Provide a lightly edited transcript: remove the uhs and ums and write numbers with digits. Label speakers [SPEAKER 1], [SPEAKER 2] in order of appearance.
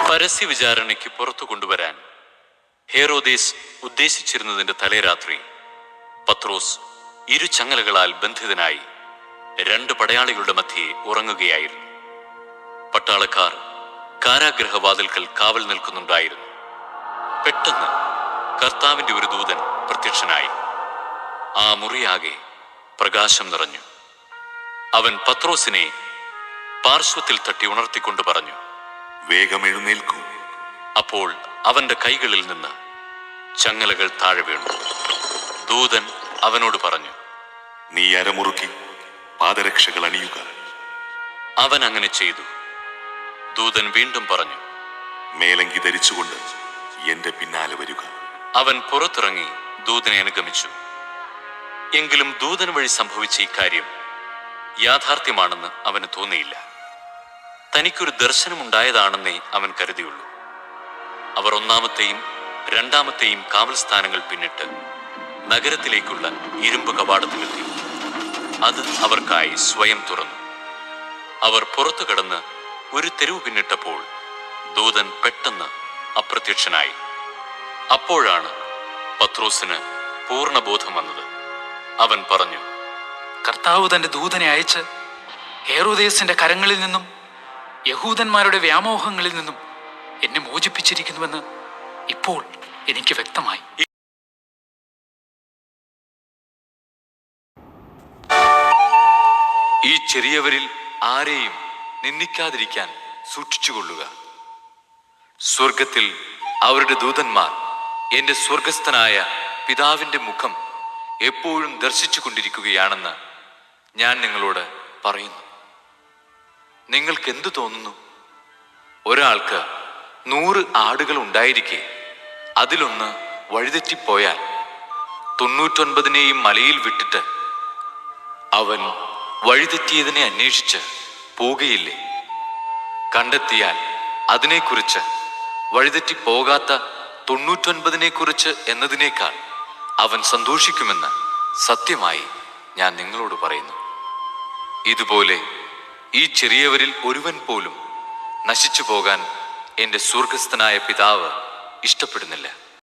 [SPEAKER 1] പരസ്യ വിചാരണയ്ക്ക് പുറത്തു കൊണ്ടുവരാൻ ഹേറോദേസ് ഉദ്ദേശിച്ചിരുന്നതിന്റെ തലേരാത്രി പത്രോസ് ഇരുചങ്ങലകളാൽ ബന്ധിതനായി 2 പടയാളികളുടെ മധ്യേ ഉറങ്ങുകയായിരുന്നു. പട്ടാളക്കാർ കാരാഗ്രഹവാതിൽക്കൽ കാവൽ നിൽക്കുന്നുണ്ടായിരുന്നു. പെട്ടെന്ന് കർത്താവിന്റെ ഒരു ദൂതൻ പ്രത്യക്ഷനായി. ആ മുറിയാകെ പ്രകാശം നിറഞ്ഞു. അവൻ പത്രോസിനെ പാർശ്വത്തിൽ തട്ടി ഉണർത്തിക്കൊണ്ട് പറഞ്ഞു,
[SPEAKER 2] വേഗം എഴുന്നേൽക്കൂ.
[SPEAKER 1] അപ്പോൾ അവന്റെ കൈകളിൽ നിന്ന് ചങ്ങലകൾ താഴെ വീണു. ദൂതൻ അവനോട് പറഞ്ഞു,
[SPEAKER 2] നീ അരമുറുക്കി പാദരക്ഷകൾ അണിയുക.
[SPEAKER 1] അവൻ അങ്ങനെ ചെയ്തു. ദൂതൻ വീണ്ടും പറഞ്ഞു,
[SPEAKER 2] മേലങ്കി ധരിച്ചുകൊണ്ട് എന്റെ പിന്നാലെ വരിക.
[SPEAKER 1] അവൻ പുറത്തിറങ്ങി ദൂതനെ അനുഗമിച്ചു. എങ്കിലും ദൂതൻ വഴി സംഭവിച്ച ഇക്കാര്യം യാഥാർത്ഥ്യമാണെന്ന് അവന് തോന്നിയില്ല. തനിക്കൊരു ദർശനമുണ്ടായതാണെന്നേ അവൻ കരുതിയുള്ളൂ. അവർ 1-ാമത്തെയും 2-ാമത്തെയും കാവൽ സ്ഥാനങ്ങൾ പിന്നിട്ട് നഗരത്തിലേക്കുള്ള ഇരുമ്പ് കവാടത്തിലെത്തി. അത് അവർക്കായി സ്വയം തുറന്നു. അവർ പുറത്തു കടന്ന് ഒരു തെരുവ് പിന്നിട്ടപ്പോൾ ദൂതൻ പെട്ടെന്ന് അപ്രത്യക്ഷനായി. അപ്പോഴാണ് പത്രോസിന് പൂർണ്ണബോധം വന്നത്. അവൻ പറഞ്ഞു,
[SPEAKER 3] കർത്താവ് തന്റെ ദൂതനെ അയച്ച് ഹേറോദേസിന്റെ കരങ്ങളിൽ നിന്നും യഹൂദന്മാരുടെ വ്യാമോഹങ്ങളിൽ നിന്നും എന്നെ മോചിപ്പിച്ചിരിക്കുന്നുവെന്ന് ഇപ്പോൾ എനിക്ക് വ്യക്തമായി.
[SPEAKER 1] ഈ ചെറിയവരിൽ ആരെയും നിന്ദിക്കാതിരിക്കാൻ സൂക്ഷിച്ചുകൊള്ളുക. സ്വർഗത്തിൽ അവരുടെ ദൂതന്മാർ എന്റെ സ്വർഗസ്ഥനായ പിതാവിന്റെ മുഖം എപ്പോഴും ദർശിച്ചു കൊണ്ടിരിക്കുകയാണെന്ന് ഞാൻ നിങ്ങളോട് പറയുന്നു. നിങ്ങൾക്ക് എന്തു തോന്നുന്നു? ഒരാൾക്ക് 100 ആടുകൾ ഉണ്ടായിരിക്കെ അതിലൊന്ന് വഴിതെറ്റിപ്പോയാൽ 99നെയും മലയിൽ വിട്ടിട്ട് അവൻ വഴിതെറ്റിയതിനെ അന്വേഷിച്ച് പോകുകയില്ലേ? കണ്ടെത്തിയാൽ അതിനെക്കുറിച്ച് വഴിതെറ്റിപ്പോകാത്ത 99നെക്കുറിച്ച് എന്നതിനേക്കാൾ അവൻ സന്തോഷിക്കുമെന്ന് സത്യമായി ഞാൻ നിങ്ങളോട് പറയുന്നു. ഇതുപോലെ ഈ ചെറിയവരിൽ ഒരുവൻ പോലും നശിച്ചു പോകാൻ എന്റെ സ്വർഗസ്ഥനായ പിതാവ് ഇഷ്ടപ്പെടുന്നില്ല.